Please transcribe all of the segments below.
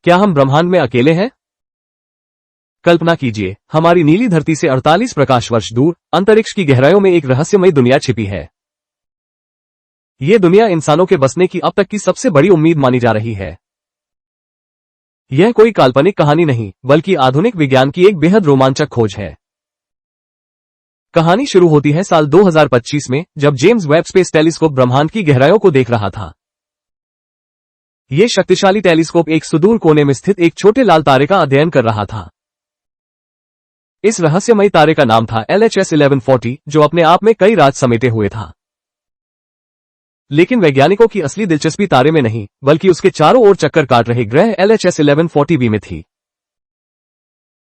क्या हम ब्रह्मांड में अकेले हैं? कल्पना कीजिए, हमारी नीली धरती से 48 प्रकाश वर्ष दूर अंतरिक्ष की गहराइयों में एक रहस्यमयी दुनिया छिपी है। ये दुनिया इंसानों के बसने की अब तक की सबसे बड़ी उम्मीद मानी जा रही है। यह कोई काल्पनिक कहानी नहीं, बल्कि आधुनिक विज्ञान की एक बेहद रोमांचक खोज है। कहानी शुरू होती है साल 2025 में, जब जेम्स वेब स्पेस टेलीस्कोप ब्रह्मांड की गहराइयों को देख रहा था। यह शक्तिशाली टेलीस्कोप एक सुदूर कोने में स्थित एक छोटे लाल तारे का अध्ययन कर रहा था। इस रहस्यमयी तारे का नाम था LHS 1140, जो अपने आप में कई राज समेटे हुए था। लेकिन वैज्ञानिकों की असली दिलचस्पी तारे में नहीं, बल्कि उसके चारों ओर चक्कर काट रहे ग्रह LHS 1140b में थी।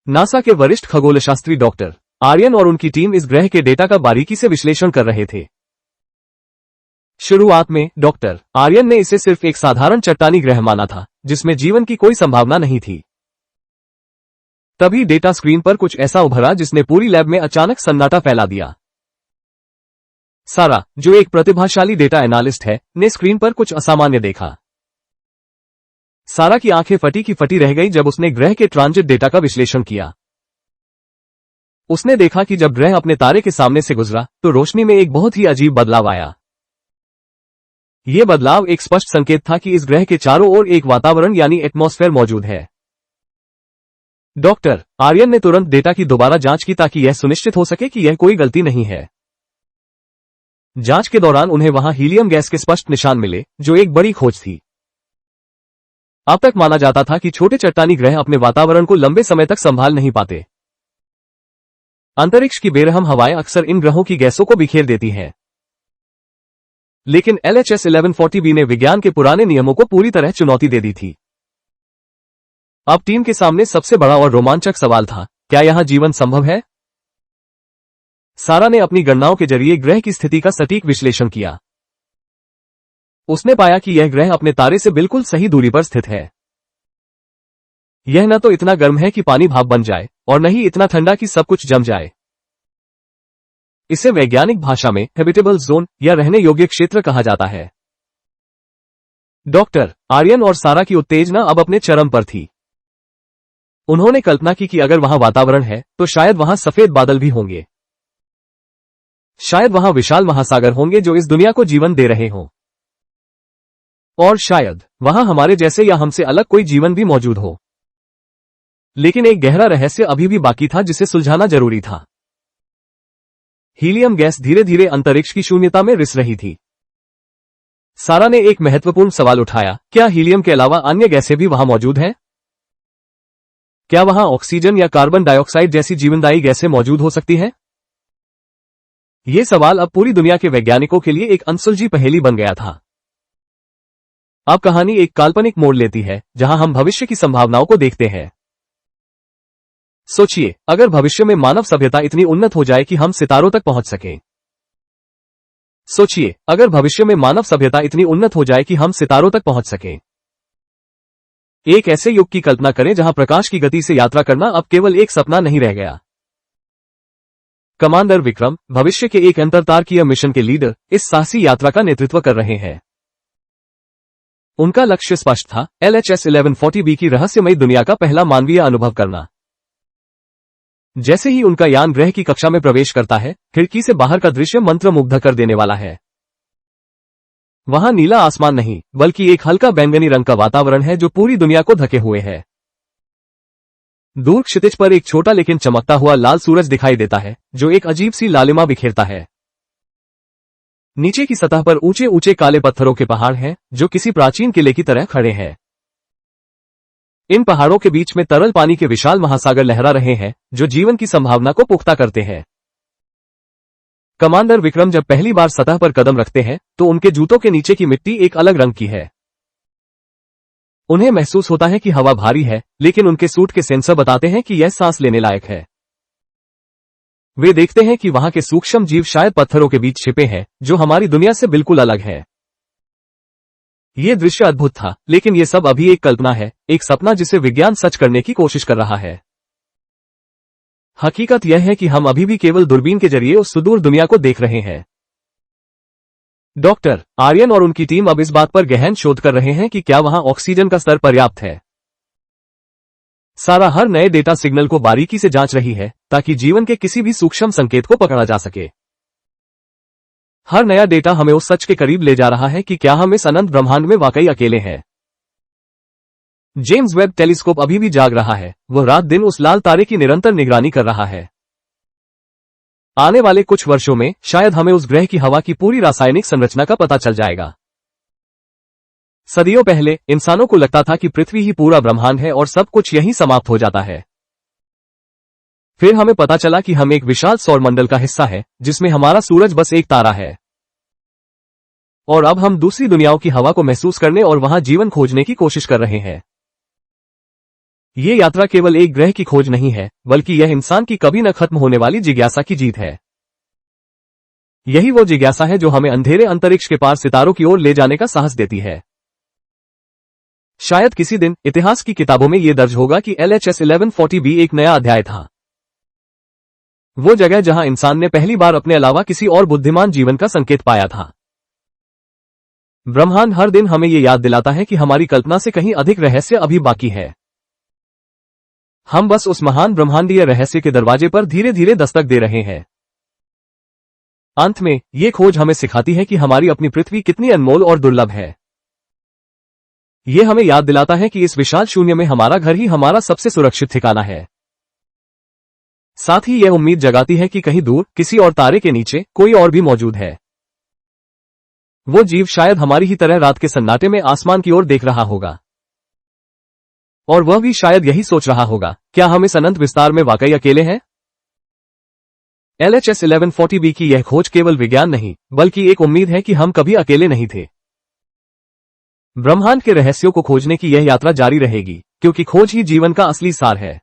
नासा के वरिष्ठ खगोलशास्त्री डॉक्टर आर्यन और उनकी टीम इस ग्रह के डेटा का बारीकी से विश्लेषण कर रहे थे। शुरुआत में डॉक्टर आर्यन ने इसे सिर्फ एक साधारण चट्टानी ग्रह माना था, जिसमें जीवन की कोई संभावना नहीं थी। तभी डेटा स्क्रीन पर कुछ ऐसा उभरा जिसने पूरी लैब में अचानक सन्नाटा फैला दिया। सारा, जो एक प्रतिभाशाली डेटा एनालिस्ट है, ने स्क्रीन पर कुछ असामान्य देखा। सारा की आंखें फटी की फटी रह गई जब उसने ग्रह के ट्रांजिट डेटा का विश्लेषण किया। उसने देखा कि जब ग्रह अपने तारे के सामने से गुजरा, तो रोशनी में एक बहुत ही अजीब बदलाव आया। यह बदलाव एक स्पष्ट संकेत था कि इस ग्रह के चारों ओर एक वातावरण यानी एटमॉस्फेयर मौजूद है। डॉक्टर आर्यन ने तुरंत डेटा की दोबारा जांच की ताकि यह सुनिश्चित हो सके कि यह कोई गलती नहीं है। जांच के दौरान उन्हें वहां हीलियम गैस के स्पष्ट निशान मिले, जो एक बड़ी खोज थी। अब तक माना जाता था कि छोटे चट्टानी ग्रह अपने वातावरण को लंबे समय तक संभाल नहीं पाते। अंतरिक्ष की बेरहम हवाएं अक्सर इन ग्रहों की गैसों को बिखेर देती हैं। लेकिन LHS 1140b ने विज्ञान के पुराने नियमों को पूरी तरह चुनौती दे दी थी। अब टीम के सामने सबसे बड़ा और रोमांचक सवाल था, क्या यहां जीवन संभव है? सारा ने अपनी गणनाओं के जरिए ग्रह की स्थिति का सटीक विश्लेषण किया। उसने पाया कि यह ग्रह अपने तारे से बिल्कुल सही दूरी पर स्थित है। यह न तो इतना गर्म है कि पानी भाप बन जाए, और न ही इतना ठंडा कि सब कुछ जम जाए। इसे वैज्ञानिक भाषा में हैबिटेबल जोन या रहने योग्य क्षेत्र कहा जाता है। डॉक्टर आर्यन और सारा की उत्तेजना अब अपने चरम पर थी। उन्होंने कल्पना की कि अगर वहां वातावरण है, तो शायद वहां सफेद बादल भी होंगे। शायद वहां विशाल महासागर होंगे जो इस दुनिया को जीवन दे रहे हों। और शायद वहां हमारे जैसे या हमसे अलग कोई जीवन भी मौजूद हो। लेकिन एक गहरा रहस्य अभी भी बाकी था जिसे सुलझाना जरूरी था। हीलियम गैस धीरे धीरे अंतरिक्ष की शून्यता में रिस रही थी। सारा ने एक महत्वपूर्ण सवाल उठाया, क्या हीलियम के अलावा अन्य गैसें भी वहां मौजूद हैं? क्या वहां ऑक्सीजन या कार्बन डाइऑक्साइड जैसी जीवनदायी गैसें मौजूद हो सकती हैं? यह सवाल अब पूरी दुनिया के वैज्ञानिकों के लिए एक अनसुलझी पहेली बन गया था। अब कहानी एक काल्पनिक मोड़ लेती है, जहां हम भविष्य की संभावनाओं को देखते हैं। सोचिए, अगर भविष्य में मानव सभ्यता इतनी उन्नत हो जाए कि हम सितारों तक पहुंच सकें। सोचिए, अगर भविष्य में मानव सभ्यता इतनी उन्नत हो जाए कि हम सितारों तक पहुंच सकें। एक ऐसे युग की कल्पना करें जहां प्रकाश की गति से यात्रा करना अब केवल एक सपना नहीं रह गया। कमांडर विक्रम, भविष्य के एक अंतरतारकीय मिशन के लीडर, इस साहसी यात्रा का नेतृत्व कर रहे हैं। उनका लक्ष्य स्पष्ट था, LHS 1140b की रहस्यमयी दुनिया का पहला मानवीय अनुभव करना। जैसे ही उनका यान ग्रह की कक्षा में प्रवेश करता है, खिड़की से बाहर का दृश्य मंत्रमुग्ध कर देने वाला है। वहां नीला आसमान नहीं, बल्कि एक हल्का बैंगनी रंग का वातावरण है जो पूरी दुनिया को ढके हुए है। दूर क्षितिज पर एक छोटा लेकिन चमकता हुआ लाल सूरज दिखाई देता है, जो एक अजीब सी लालिमा बिखेरता है। नीचे की सतह पर ऊंचे ऊंचे काले पत्थरों के पहाड़ हैं, जो किसी प्राचीन किले की तरह खड़े हैं। इन पहाड़ों के बीच में तरल पानी के विशाल महासागर लहरा रहे हैं, जो जीवन की संभावना को पुख्ता करते हैं। कमांडर विक्रम जब पहली बार सतह पर कदम रखते हैं, तो उनके जूतों के नीचे की मिट्टी एक अलग रंग की है। उन्हें महसूस होता है कि हवा भारी है, लेकिन उनके सूट के सेंसर बताते हैं कि यह सांस लेने लायक है। वे देखते हैं कि वहां के सूक्ष्म जीव शायद पत्थरों के बीच छिपे हैं, जो हमारी दुनिया से बिल्कुल अलग है। यह दृश्य अद्भुत था, लेकिन यह सब अभी एक कल्पना है, एक सपना जिसे विज्ञान सच करने की कोशिश कर रहा है। हकीकत यह है कि हम अभी भी केवल दूरबीन के जरिए उस सुदूर दुनिया को देख रहे हैं। डॉक्टर आर्यन और उनकी टीम अब इस बात पर गहन शोध कर रहे हैं कि क्या वहां ऑक्सीजन का स्तर पर्याप्त है। सारा हर नए डेटा सिग्नल को बारीकी से जांच रही है ताकि जीवन के किसी भी सूक्ष्म संकेत को पकड़ा जा सके। हर नया डेटा हमें उस सच के करीब ले जा रहा है कि क्या हम इस अनंत ब्रह्मांड में वाकई अकेले हैं। जेम्स वेब टेलीस्कोप अभी भी जाग रहा है, वह रात दिन उस लाल तारे की निरंतर निगरानी कर रहा है। आने वाले कुछ वर्षों में शायद हमें उस ग्रह की हवा की पूरी रासायनिक संरचना का पता चल जाएगा। सदियों पहले इंसानों को लगता था कि पृथ्वी ही पूरा ब्रह्मांड है और सब कुछ यहीं समाप्त हो जाता है। फिर हमें पता चला कि हम एक विशाल सौरमंडल का हिस्सा है जिसमें हमारा सूरज बस एक तारा है। और अब हम दूसरी दुनियाओं की हवा को महसूस करने और वहां जीवन खोजने की कोशिश कर रहे हैं। ये यात्रा केवल एक ग्रह की खोज नहीं है, बल्कि यह इंसान की कभी न खत्म होने वाली जिज्ञासा की जीत है। यही वो जिज्ञासा है जो हमें अंधेरे अंतरिक्ष के पार सितारों की ओर ले जाने का साहस देती है। शायद किसी दिन इतिहास की किताबों में यह दर्ज होगा कि LHS 1140b एक नया अध्याय था। वो जगह जहां इंसान ने पहली बार अपने अलावा किसी और बुद्धिमान जीवन का संकेत पाया था। ब्रह्मांड हर दिन हमें यह याद दिलाता है कि हमारी कल्पना से कहीं अधिक रहस्य अभी बाकी है। हम बस उस महान ब्रह्मांडीय रहस्य के दरवाजे पर धीरे धीरे दस्तक दे रहे हैं। अंत में ये खोज हमें सिखाती है कि हमारी अपनी पृथ्वी कितनी अनमोल और दुर्लभ है। ये हमें याद दिलाता है कि इस विशाल शून्य में हमारा घर ही हमारा सबसे सुरक्षित ठिकाना है। साथ ही यह उम्मीद जगाती है कि कहीं दूर किसी और तारे के नीचे कोई और भी मौजूद है। वो जीव शायद हमारी ही तरह रात के सन्नाटे में आसमान की ओर देख रहा होगा। और वह भी शायद यही सोच रहा होगा, क्या हम इस अनंत विस्तार में वाकई अकेले हैं? LHS 1140b की यह खोज केवल विज्ञान नहीं, बल्कि एक उम्मीद है कि हम कभी अकेले नहीं थे। ब्रह्मांड के रहस्यों को खोजने की यह यात्रा जारी रहेगी, क्योंकि खोज ही जीवन का असली सार है।